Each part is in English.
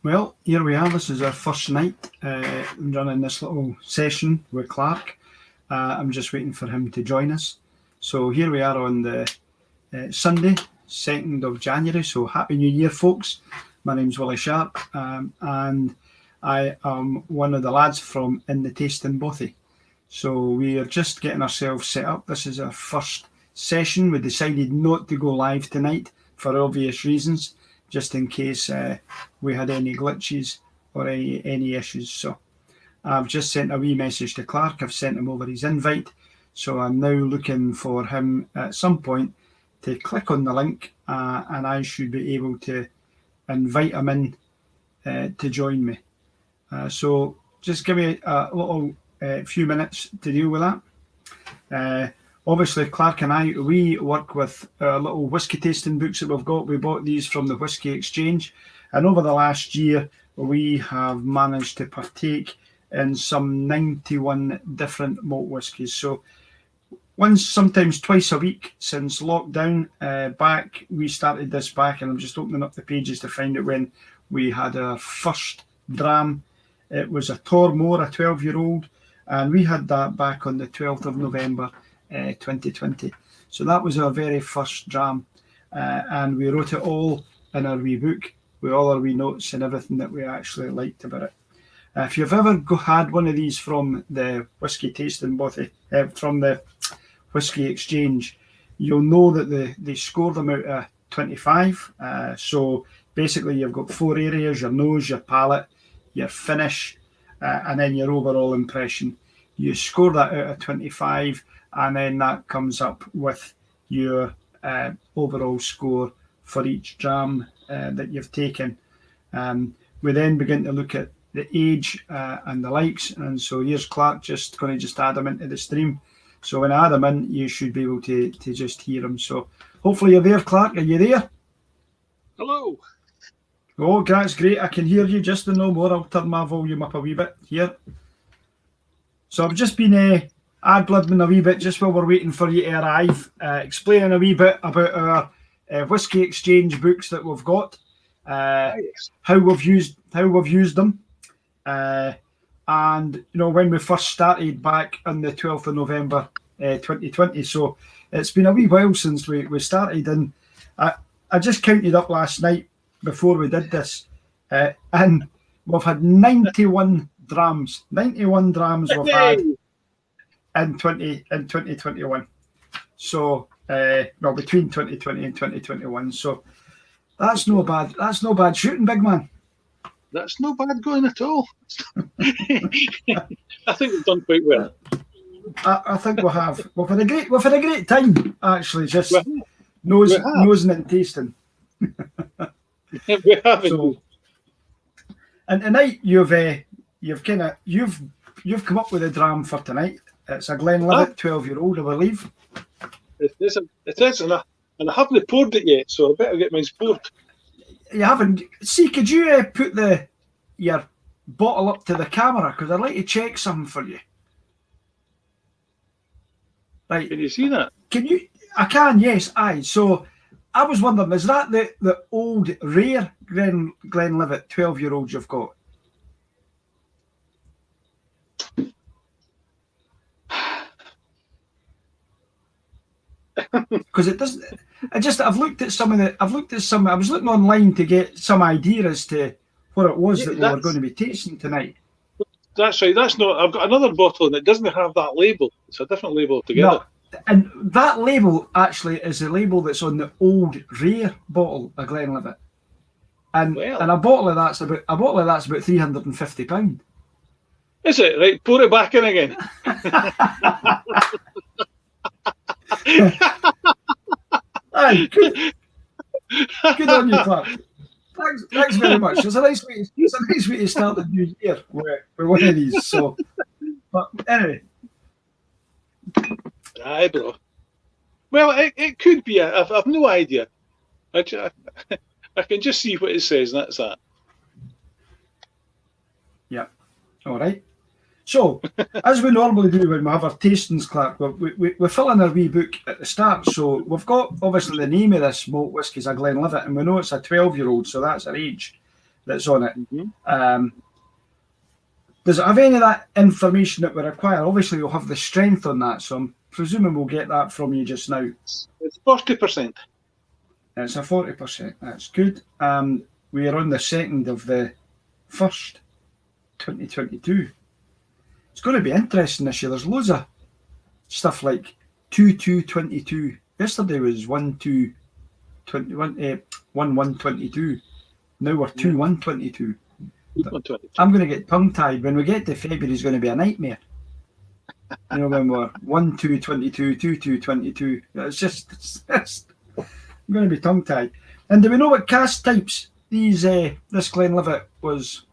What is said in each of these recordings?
Well, here we are. This is our first night running this little session with Clark. I'm just waiting for him to join us. So here we are on the Sunday, 2nd of January. So Happy New Year, folks. My name's Willie Sharp, and I am one of the lads from In the Taste in Bothy. So we are just getting ourselves set up. This is our first session. We decided not to go live tonight for obvious reasons, just in case we had any glitches or any issues. So I've just sent a wee message to Clark. I've sent him over his invite. So I'm now looking for him at some point to click on the link and I should be able to invite him in to join me. So just give me a little few minutes to deal with that. Obviously, Clark and I, we work with our little whisky tasting books that we've got. We bought these from the Whisky Exchange. And over the last year, we have managed to partake in some 91 different malt whiskies. So once, sometimes twice a week since lockdown back, we started this back, and I'm just opening up the pages to find out when we had our first dram. It was a Tormore, a 12-year-old, and we had that back on the 12th of November 2020. So that was our very first dram, and we wrote it all in our wee book with all our wee notes and everything that we actually liked about it. If you've ever had one of these from the Whisky Tasting Bothy, from the Whisky Exchange, you'll know that they score them out of 25. So basically you've got 4 areas: your nose, your palate, your finish, and then your overall impression. You score that out of 25, and then that comes up with your overall score for each dram that you've taken. We then begin to look at the age and the likes, and so here's Clark just going to add them into the stream. So when I add them in, you should be able to just hear them. So hopefully you're there, Clark. Are you there? Hello. Oh, that's great. I can hear you just no more. I'll turn my volume up a wee bit here. So I've just been ad-libbing a wee bit just while we're waiting for you to arrive, explaining a wee bit about our Whisky Exchange books that we've got, how we've used them, and you know, when we first started back on the 12th of November 2020. So it's been a wee while since we started, and I just counted up last night before we did this, and we've had 91 drams. 91 drams we've had in 2021. So well, between 2020 and 2021. So that's no bad. That's no bad shooting, big man. That's no bad going at all. I think we've done quite well. I think we have. We've had a great time, actually, just nosing and tasting. We have. So, and tonight you've come up with a dram for tonight. It's a Glenlivet 12-year-old, I believe. It is, and I haven't poured it yet, so I better get mine poured. You haven't. See, could you put your bottle up to the camera, because I'd like to check something for you. Right. Can you see that? Can you? I can. Yes. Aye. So I was wondering, is that the old rare Glenlivet 12-year-old you've got? Because it doesn't. I've looked at some. I was looking online to get some idea as to what it was that we were going to be tasting tonight. That's right. That's not. I've got another bottle and it doesn't have that label. It's a different label altogether. No, and that label actually is the label that's on the old rare bottle of Glenlivet. And a bottle of that's about £350. Is it? Right, pour it back in again. Aye, good on you, Clark. Thanks very much. It's a nice way to start the new year with one of these. So, but anyway. Aye, bro. Well, it could be. I've no idea. I can just see what it says, and that's that. Yeah. All right. So, as we normally do when we have our tastings, Clark, we fill in our wee book at the start. So we've got, obviously, the name of this malt whisky is a Glenlivet, and we know it's a 12-year-old, so that's our age. that's on it. Mm-hmm. Does it have any of that information that we require? Obviously, you'll have the strength on that, so I'm presuming we'll get that from you just now. It's 40%. It's a 40%. That's good. We are on the 2nd of the 1st, 2022. It's going to be interesting this year. There's loads of stuff like 2-2-22. Yesterday was 1-2-21, 1-1-22. Now we're 2-1-22. I'm going to get tongue-tied. When we get to February, it's going to be a nightmare. You know, when we're 1-2-22, 2-2-22. I'm going to be tongue-tied. And do we know what cask types this Glenlivet was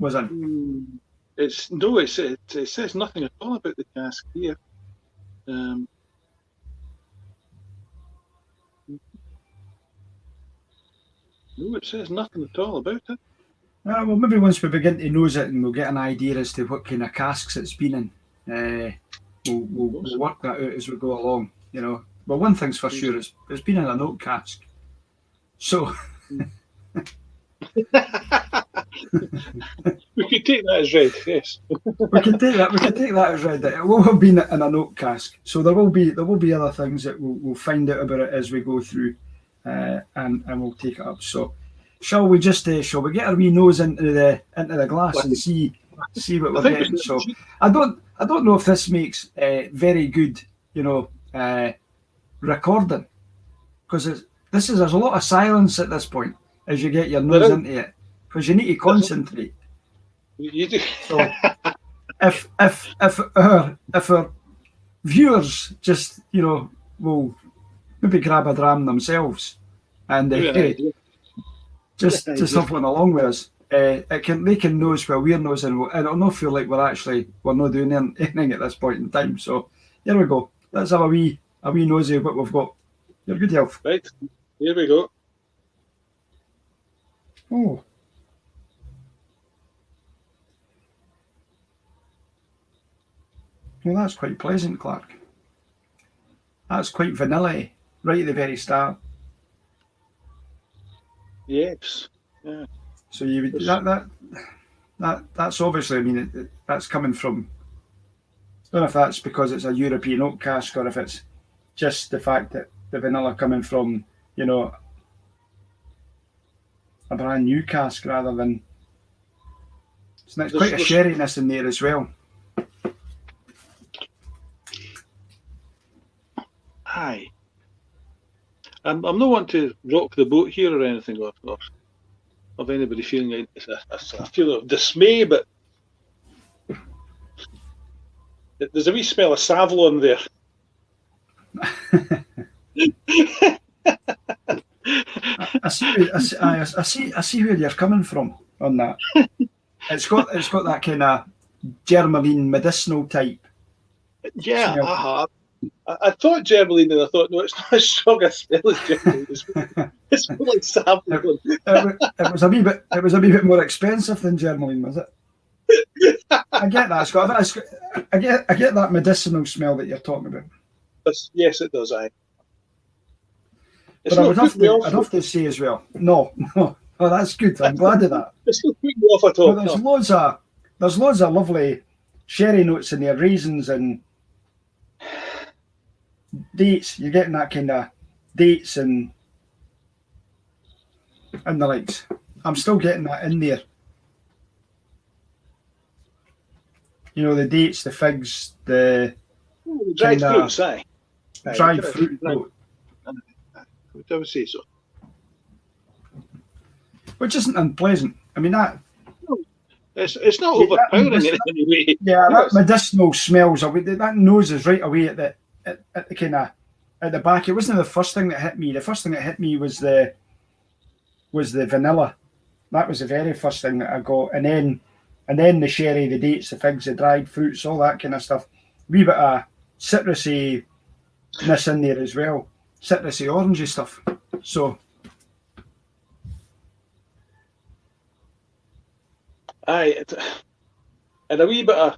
in? It says nothing at all about the cask here. No, it says nothing at all about it. Well, maybe once we begin to nose it and we'll get an idea as to what kind of casks it's been in, we'll work that out as we go along, you know. But one thing's for sure, it's been in an oak cask. So we could take that as read, yes. we can take that as read. It will have been in an oak cask. So there will be other things that we'll find out about it as we go through, and we'll take it up. So shall we get our wee nose into the glass and see what we're getting? So I don't know if this makes very good, you know, recording, because there's a lot of silence at this point as you get your nose into it, because you need to concentrate. You do. So if our viewers just, you know, will maybe grab a dram themselves and just have one along with us, they can nose while we're nosing, and it'll not feel like we're not doing anything at this point in time. So here we go. Let's have a wee nosy of what we've got. Your good health. Right, here we go. Oh. Well, that's quite pleasant, Clark. That's quite vanilla-y, right at the very start. Yes. Yeah. So you that's obviously, I mean, that's coming from, I don't know if that's because it's a European oak cask or if it's just the fact that the vanilla coming from, you know, a brand new cask rather than, so there's quite a sherryness in there as well. Aye. I'm not wanting to rock the boat here or anything, or of anybody feeling like a feel of dismay, but there's a wee smell of Savlon there. I see where you're coming from on that. It's got that kind of germaline medicinal type. Yeah, I thought germaline, and I thought, no, it's not as strong a smell as germaline. It's more like Savlon. It was a wee bit more expensive than germaline, was it? I get that, Scott. I get that medicinal smell that you're talking about. Yes, it does. But I'd have to say as well, no, oh, that's good. I'm glad of that. It's not putting me off at all. But there's loads of lovely sherry notes in there, raisins and dates. You're getting that kind of dates and the likes. I'm still getting that in there. You know, the dates, the figs, the dried fruits, dried fruit. I would say so. Which isn't unpleasant. I mean, that. It's not overpowering in any way. Yeah, that medicinal smells away. That nose is right away at the kind of at the back. It wasn't the first thing that hit me. The first thing that hit me was the vanilla. That was the very first thing that I got, and then the sherry, the dates, the figs, the dried fruits, all that kind of stuff. Wee bit of citrusy-ness in there as well. Citrusy, orangey stuff. So, aye, and a wee bit of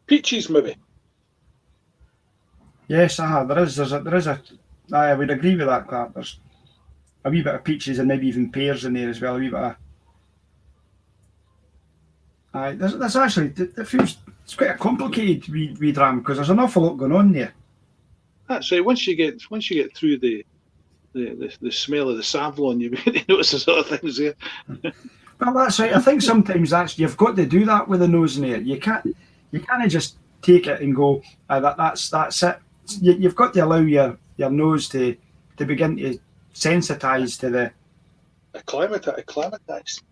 peaches, maybe. Yes, there is a. I would agree with that, Clark. a wee bit of peaches and maybe even pears in there as well. A wee bit of. There's actually, it feels, it's quite a complicated wee dram because there's an awful lot going on there. That's right. Once you get through the smell of the Savlon, you begin to notice the sort of things there. Well, that's right. I think sometimes you've got to do that with the nose in there. You can't just take it and go, that's it. You've got to allow your nose to begin to sensitise to the acclimatise.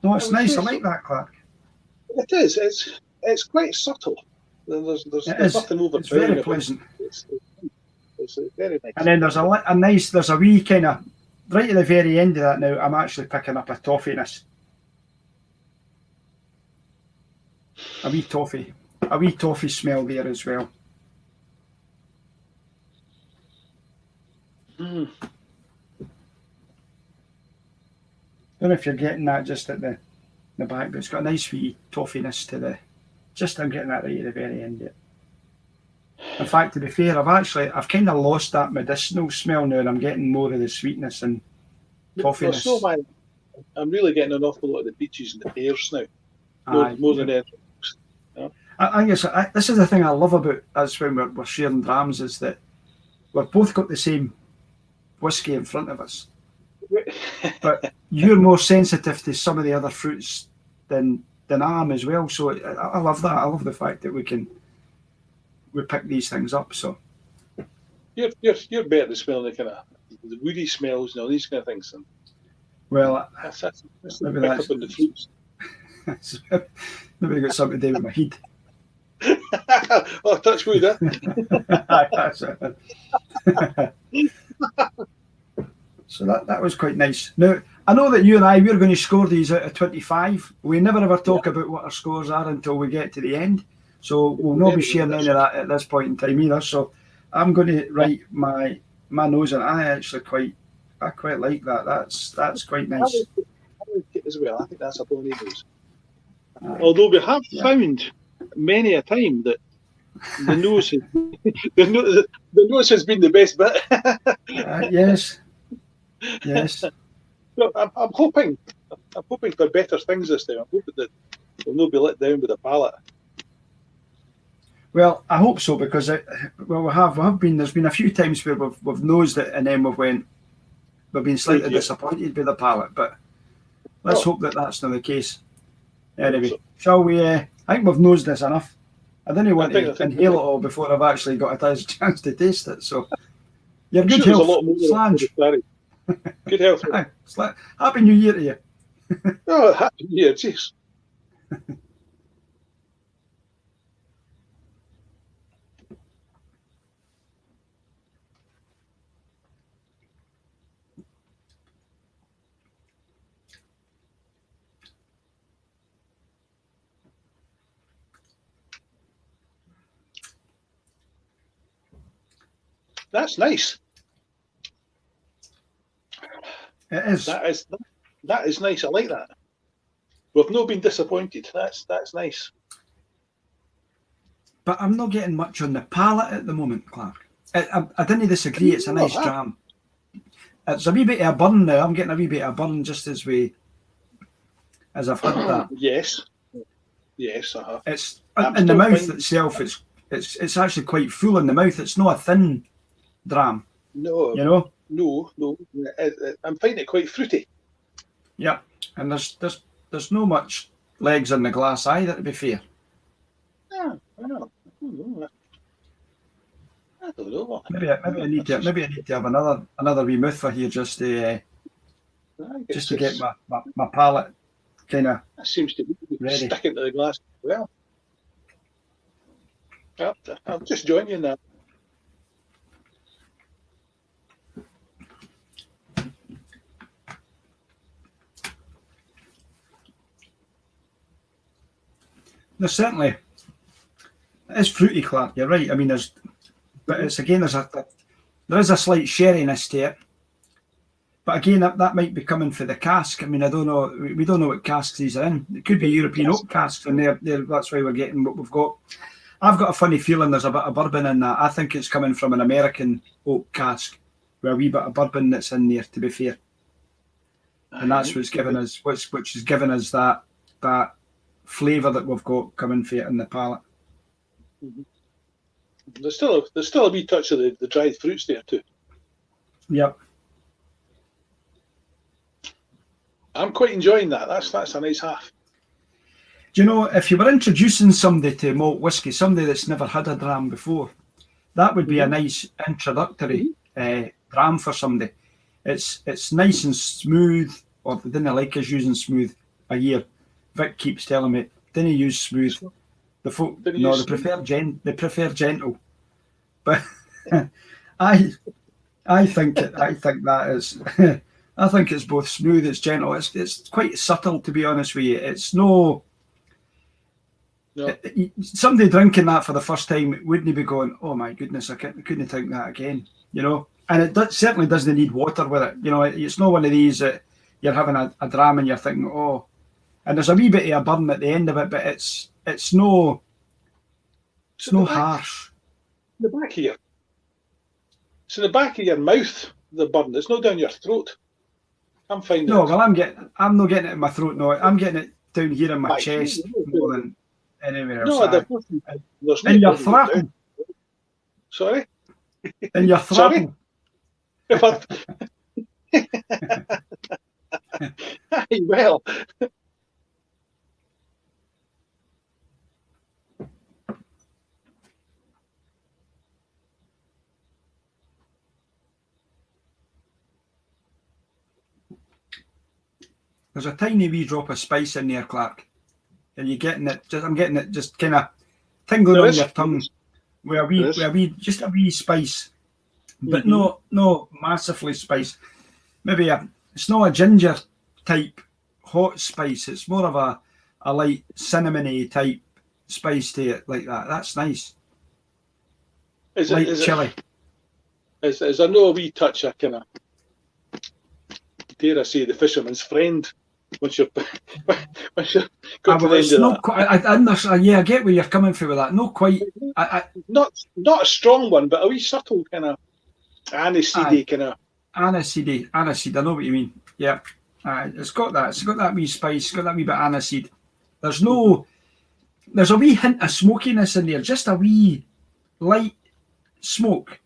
No, it's nice. I like that, Clark. It is. It's quite subtle. There's nothing overbearing. It's very pleasant. It's very nice. And then there's a wee kind of right at the very end of that. Now I'm actually picking up a toffiness, a wee toffee smell there as well. Mm. I don't know if you're getting that just at the back, but it's got a nice wee toffiness to the. Just I'm getting that right at the very end of it. In fact, to be fair, I've kind of lost that medicinal smell now, and I'm getting more of the sweetness and toffiness. I'm really getting an awful lot of the peaches and the pears now, more than anything. Yeah. I guess this is the thing I love about us when we're sharing drams is that we've both got the same whiskey in front of us, but you're more sensitive to some of the other fruits than I am as well. So I love that. I love the fact that we pick these things up. So you're better at smelling the kind of the woody smells and all these kind of things. And well, that's maybe pick up on the fruits. Maybe got something to do with my head. Oh, touch wood, eh? So that was quite nice. Now, I know that you and we're going to score these out of 25. We never ever talk about what our scores are until we get to the end. So we'll not be sharing any of that at this point in time either. So I'm going to write my nose, and I quite like that. That's quite nice. I like it as well. I think that's a bonny nose. Although we have found many a time that the nose the nose has been the best bit. Yes. So I'm hoping for better things this time. I'm hoping that we'll not be let down with the palate. Well, I hope so because we have been. There's been a few times where we've nosed it and then we've been slightly disappointed by the palate. But let's hope that that's not the case. Anyway, shall we? I think we've nosed this enough. I didn't want to inhale it all before I've actually got a chance to taste it. So, you're good health, Slange. Good health. Happy New Year to you. Oh, Happy New Year, jeez. That's nice. It is. That is nice. I like that. We've not been disappointed. That's nice. But I'm not getting much on the palate at the moment, Clark. I didn't disagree. It's a nice dram. It's a wee bit of a burn now. I'm getting a wee bit of a burn just as I've had that. Yes. It's in the mouth itself. It's actually quite full in the mouth. It's not a thin dram. No. You know. No. I'm finding it quite fruity. Yeah, and there's no much legs in the glass either, to be fair. Yeah, I don't know. Maybe I need to have another wee mouthful here just to get my palate kind of. That seems to be ready. Sticking to the glass well. I'll just join you in that. There's certainly it's fruity, Clark. You're right. I mean, there is a slight sherryness to it. But again, that might be coming for the cask. I mean, I don't know. We don't know what casks these are in. It could be European oak casks, and they're that's why we're getting what we've got. I've got a funny feeling there's a bit of bourbon in that. I think it's coming from an American oak cask with a wee bit of bourbon that's in there, to be fair. And that's what's given us, which has given us that flavour that we've got coming for it in the palate. Mm-hmm. There's still a wee touch of the dried fruits there too. Yep. I'm quite enjoying that. That's a nice half. Do you know, if you were introducing somebody to malt whisky, somebody that's never had a dram before, that would be a nice introductory dram for somebody. It's nice and smooth, or they didn't like us using smooth a year. Vic keeps telling me, didn't use smooth. The folk, no, they prefer gentle. But I think that is I think it's both smooth, it's gentle, it's quite subtle, to be honest with you. It's no. Somebody drinking that for the first time wouldn't be going, oh my goodness, I couldn't drink that again, you know. And it certainly doesn't need water with it, you know. It's not one of these that you're having a dram and you're thinking, oh, and there's a wee bit of a burn at the end of it, but it's no harsh. The back here. It's in the back of your mouth, the burn. It's not down your throat. I'm finding. No, well, I'm not getting it in my throat. No, I'm getting it down here in my chest more than anywhere else. No, in your throttle. Sorry? In your throttle. Well. There's a tiny wee drop of spice in there, Clark. And you're getting it. I'm getting it just kind of tingling on your tongue, with just a wee spice, but not massively spice. Maybe it's not a ginger type hot spice. It's more of a light cinnamony type spice to it, like that. That's nice. Light chili. Is there no wee touch of kind of, dare I say, the fisherman's friend? Once you're got to the end of that. I understand. Yeah, I get where you're coming from with that. Not quite. Not a strong one, but a wee subtle kind of aniseedy kind of. Aniseed. I know what you mean. Yeah, it's got that. It's got that wee spice. It's got that wee bit of aniseed. There's a wee hint of smokiness in there. Just a wee light smoke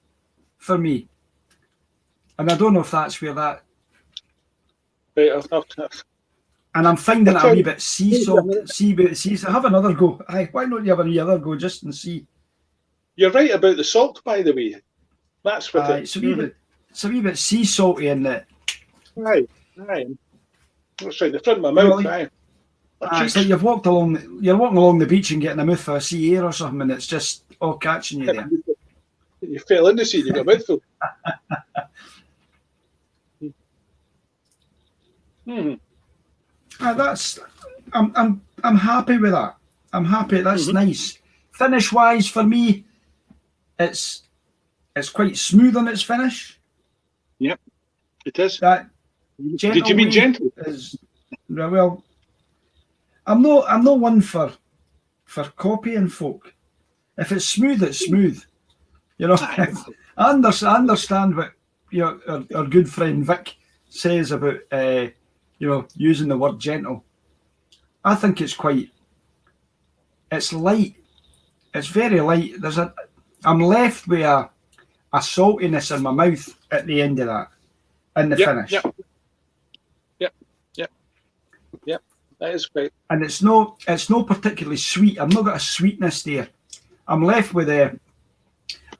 for me. And I don't know if that's where that. Right, and I'm finding it a wee bit sea salt. Have another go. Aye, why don't you have another go just and see? You're right about the salt, by the way. That's what it's a wee bit sea salty in it. Aye. That's right, the front of my mouth. It's like you're walking along the beach and getting a mouthful of sea air or something, and it's just all catching you there. You fell in the sea, you got a mouthful. I'm happy with that. I'm happy. That's nice. Finish wise, for me, it's quite smooth on its finish. Yep, it is. That did you mean gentle? Well, I'm not one for copying folk. If it's smooth, it's smooth. You know, I understand what our good friend Vic says about using the word gentle. I think it's light. It's very light. I'm left with a saltiness in my mouth at the end of that, in the finish. Yep. That is great. And it's not particularly sweet. I've not got a sweetness there. I'm left with that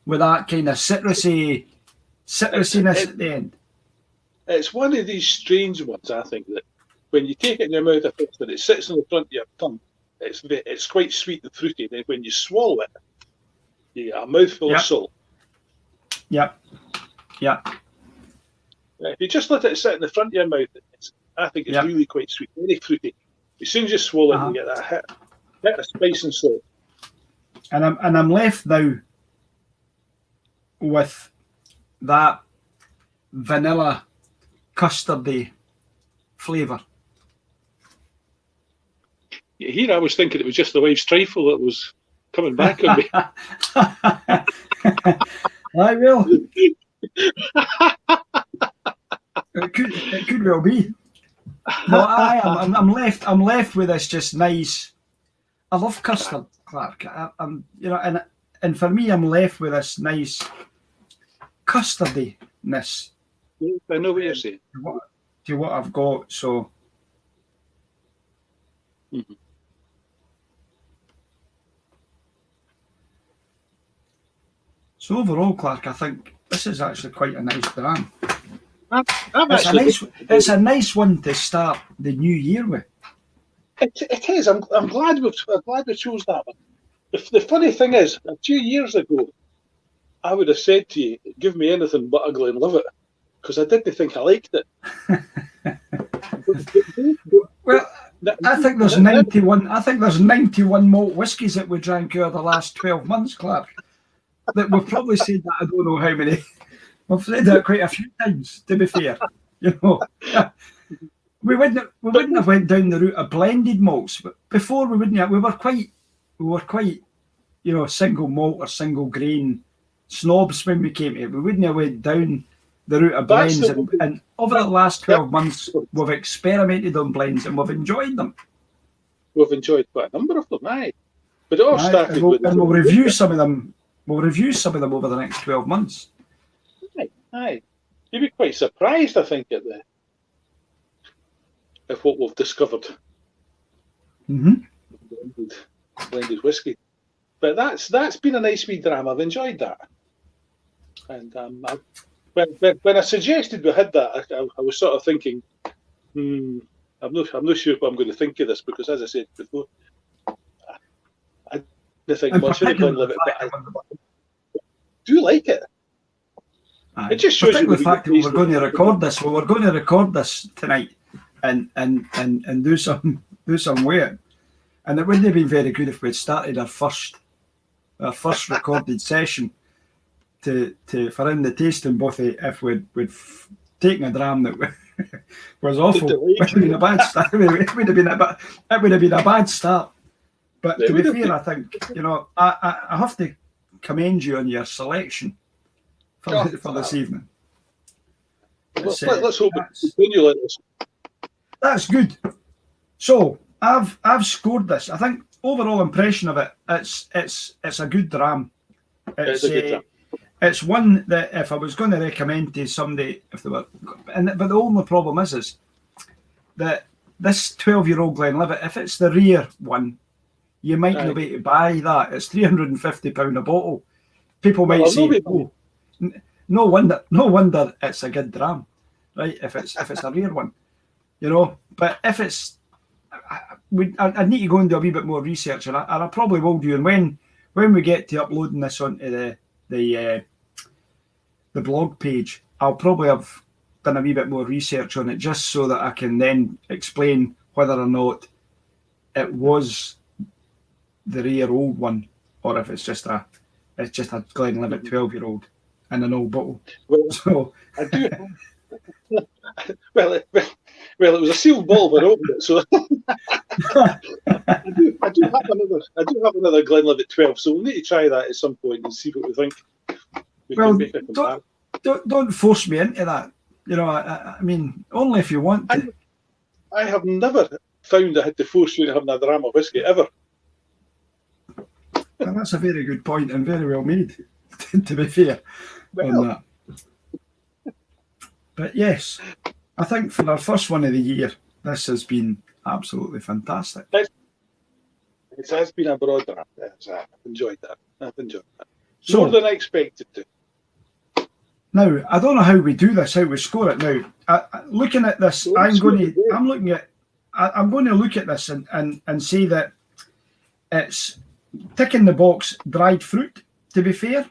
kind of citrusiness at the end. It's one of these strange ones, I think, that when you take it in your mouth at first, when it sits in the front of your tongue, it's quite sweet and fruity. Then when you swallow it, you get a mouthful of salt. Yep. If you just let it sit in the front of your mouth, I think it's really quite sweet, very fruity. As soon as you swallow it, you get that hit of spice and salt. And I'm left now with that vanilla custardy flavour. Here I was thinking it was just the wife's trifle that was coming back on me. I will. It could well be. No, I'm left with this just nice. I love custard, Clark. I'm and for me, I'm left with this nice custardiness. I know what you're saying. To what I've got, so. Mm-hmm. So overall, Clark, I think this is actually quite a nice dram. It's a nice one to start the new year with. It is. I'm glad we chose that one. The funny thing is, a few years ago, I would have said to you, "Give me anything but a Glenlivet," because I didn't think I liked it. Well, I think there's 91. I think there's 91 malt whiskies that we drank over the last 12 months, Clark. That we've probably said that. I don't know how many. We've said that quite a few times. To be fair, we wouldn't have went down the route of blended malts, but before we wouldn't. We were quite, single malt or single grain snobs when we came to it. We wouldn't have went down the route of blends, and over the last 12 months, we've experimented on blends and we've enjoyed them. We've enjoyed quite a number of them, aye. But it all started with... And we'll review some of them. We'll review some of them over the next 12 months. Aye. You'd be quite surprised, I think, at what we've discovered. Blended whiskey. But that's been a nice wee dram. I've enjoyed that. And when I suggested we had that, I was sort of thinking, I'm not sure what I'm going to think of this, because as I said before, I didn't think much of the Glenlivet, but I do like it. Aye. It just shows you the fact that we were going to record this. We were going to record this tonight and do some weight, and it wouldn't have been very good if we'd started our first recorded session for in the tasting Bothy if we'd taken a dram that was awful. It would have been a bad start. It would have been a bad start. But to be fair, I think I have to commend you on your selection for this evening. Let's hope we continue like this. That's good. So I've scored this. I think overall impression of it, it's a good dram. It's a good dram. It's one that if I was going to recommend to somebody, but the only problem is that this 12-year-old Glenlivet, if it's the rare one, you might not be able to buy that. It's £350 a bottle. People might say, "Oh, no wonder it's a good dram, right? If it's a rare one, But if it's, I need to go and do a wee bit more research, and I probably will do. And when we get to uploading this onto the blog page, I'll probably have done a wee bit more research on it, just so that I can then explain whether or not it was the rare old one, or if it's just a Glenlivet 12-year-old in an old bottle. Well, so I do. Well, it was a sealed bottle when I opened it, so I do have another Glenlivet 12, so we'll need to try that at some point and see what we think. Don't force me into that. I mean, only if you want to. I have never found I had to force you to have a dram of whiskey ever. Well, that's a very good point and very well made, to be fair, on that. But yes, I think for our first one of the year, this has been absolutely fantastic. It has been a broad dram. I've enjoyed that. More than I expected to. Now, I don't know how we do this, how we score it. Now, looking at this, I'm going to look at this and say that it's ticking the box dried fruit, to be fair.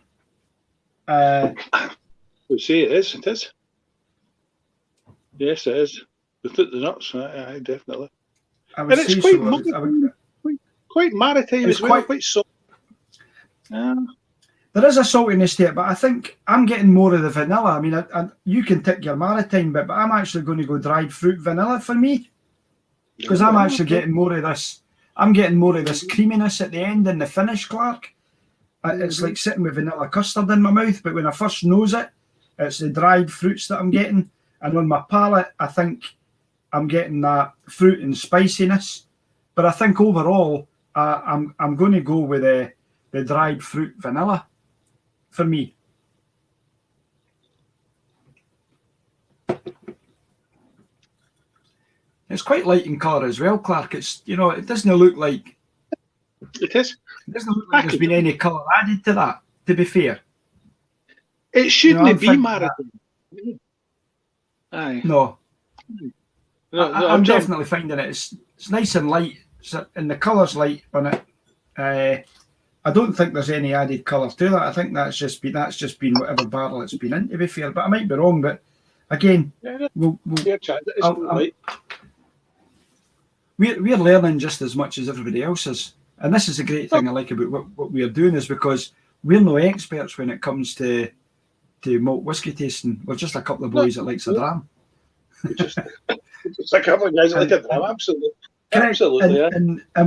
We say it is. It is. Yes, it is. The nuts, definitely. And it's quite maritime as well, quite soft. There is a saltiness to it, but I think I'm getting more of the vanilla. I mean, you can tick your maritime bit, but I'm actually going to go dried fruit vanilla for me, because I'm actually getting more of I'm getting more of this creaminess at the end in the finish, Clark. It's like sitting with vanilla custard in my mouth, but when I first nose it, it's the dried fruits that I'm getting. And on my palate, I think I'm getting that fruit and spiciness. But I think overall, I'm going to go with the dried fruit vanilla for me. It's quite light in colour as well, Clark. It's, it doesn't look like... It is. It doesn't look like there's been any colour added to that, to be fair. It shouldn't be marathon. Aye. No. I'm definitely finding it. It's nice and light, and the colour's light on it. I don't think there's any added colour to that. I think that's just been whatever barrel it's been in, to be fair. But I might be wrong. But again, we're learning just as much as everybody else is. And this is a great thing I like about what we're doing, is because we're no experts when it comes to malt whiskey tasting. We're just a couple of boys that likes a dram. just a couple of guys that like a dram, absolutely. Absolutely. And we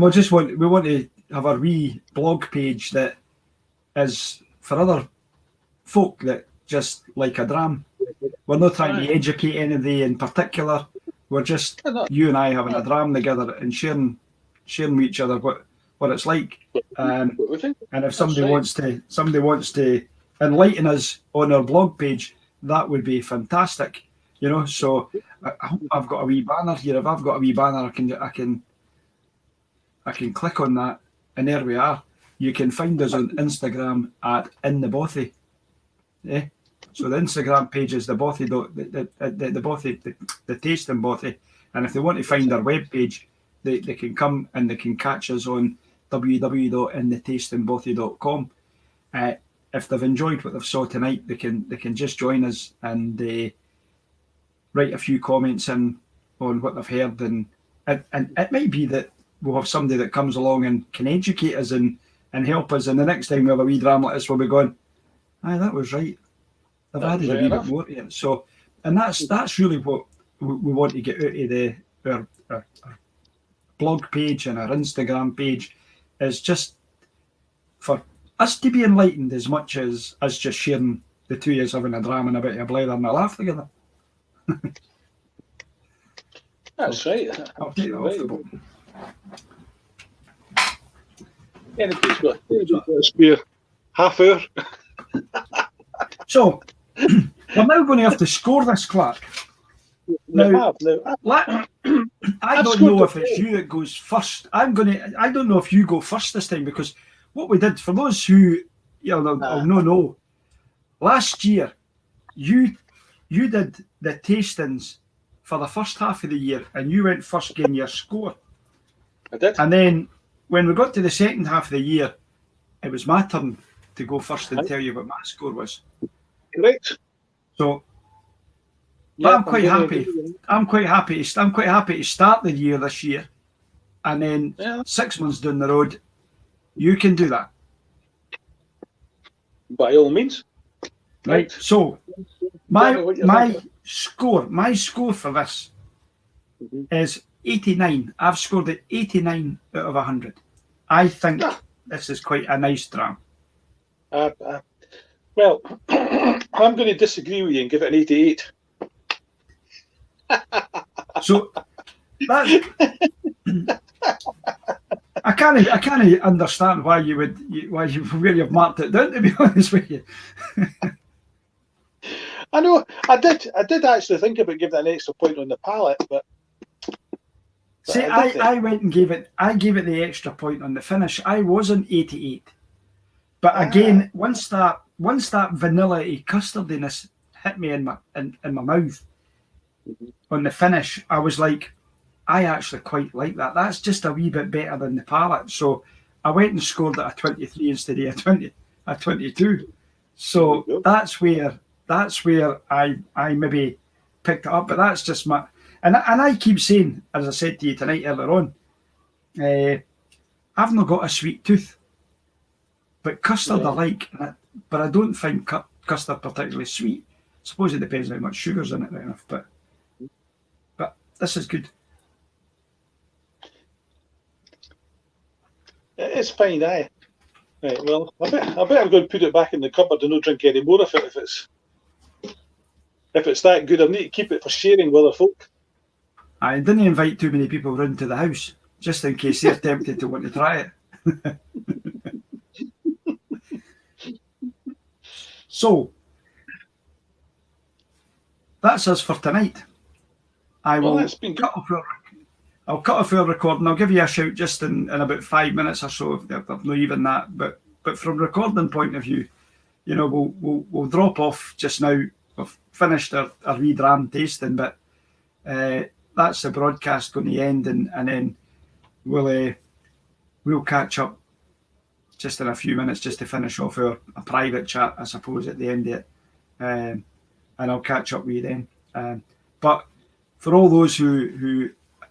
want to have a wee blog page that is for other folk that just like a dram. We're not trying to educate anybody in particular. We're just you and I having a dram together and sharing with each other what it's like. And if somebody wants to enlighten us on our blog page, that would be fantastic. So I hope I've got a wee banner here. If I've got a wee banner, I can click on that, and there we are. You can find us on Instagram at In the Bothy. Yeah. So the Instagram page is the Bothy, the Bothy, the Tasting Bothy, and if they want to find our web page, they can come and they can catch us on www.inthetastingbothy.com. If they've enjoyed what they've saw tonight, they can just join us and write a few comments in on what they've heard, and it might be that we'll have somebody that comes along and can educate us and help us, and the next time we have a wee dram like this, we'll be going, aye, that was right. I've added a wee bit more to it. So, and that's really what we want to get out of our blog page and our Instagram page, is just for us to be enlightened as much as us just sharing the 2 years having a dram and a bit of a blather and a laugh together. That's right. I'll take that off the book. Anybody's got a spare half hour. So, we're now going to have to score this, Clark. Now, I don't know if it's you that goes first. I don't know if you go first this time, because what we did, for those who know, last year you did the tastings for the first half of the year, and you went first, getting your score. I did. And then when we got to the second half of the year, it was my turn to go first and tell you what my score was. Correct. So, but I'm quite happy. I'm quite happy to start the year this year, and then 6 months down the road, you can do that. By all means. Right. So, my score for this is 89. I've scored it 89 out of 100. I think this is quite a nice dram. Well, I'm going to disagree with you and give it an 88. So that's, I can't understand why you've marked it down, to be honest with you. I know I did actually think about giving an extra point on the palate, but see, I went and gave it the extra point on the finish. I wasn't 88, but again, once that vanilla-y custardiness hit me in my mouth on the finish, I was like, I actually quite like that. That's just a wee bit better than the palate. So I went and scored at a 23 instead of a 22. So that's where I maybe picked it up. But that's just my, and I keep saying, as I said to you tonight earlier on, I've not got a sweet tooth, but custard I like, but I don't find custard particularly sweet. I suppose it depends how much sugar's in it, right enough. But this is good. It's fine, aye. Right, well, I bet I'm going to put it back in the cupboard and not drink any more of it if it's that good. I need to keep it for sharing with other folk. I didn't invite too many people round to the house, just in case they're tempted to want to try it. So, that's us for tonight. I'll cut off our recording. I'll give you a shout just in about 5 minutes or so, if not even that. But from recording point of view, you know, we'll drop off just now. We've finished our wee dram tasting, but that's the broadcast going to end, and then we'll catch up just in a few minutes just to finish off a private chat, I suppose, at the end of it, and I'll catch up with you then. But for all those who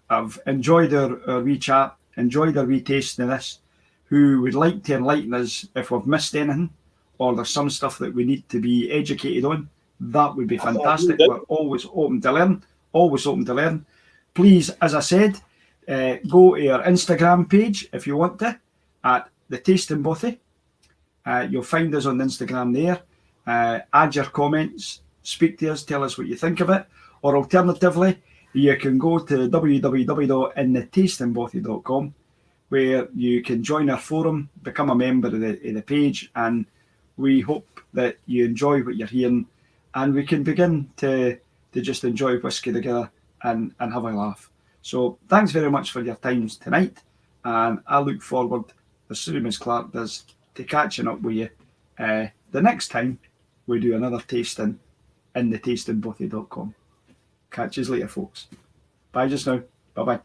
have enjoyed our wee chat, enjoyed our wee tasting of this, who would like to enlighten us if we've missed anything, or there's some stuff that we need to be educated on, that would be fantastic. We're always open to learn. Please, as I said, go to our Instagram page if you want to, at The Tasting Bothy. You'll find us on Instagram there. Add your comments, speak to us, tell us what you think of it. Or alternatively, you can go to www.inthetastingbothy.com, where you can join our forum, become a member of the page, and we hope that you enjoy what you're hearing, and we can begin to just enjoy whiskey together and have a laugh. So thanks very much for your time tonight, and I look forward, as soon as Clark does, to catching up with you the next time we do another tasting in thetastingbothy.com. Catch you later, folks. Bye just now. Bye-bye.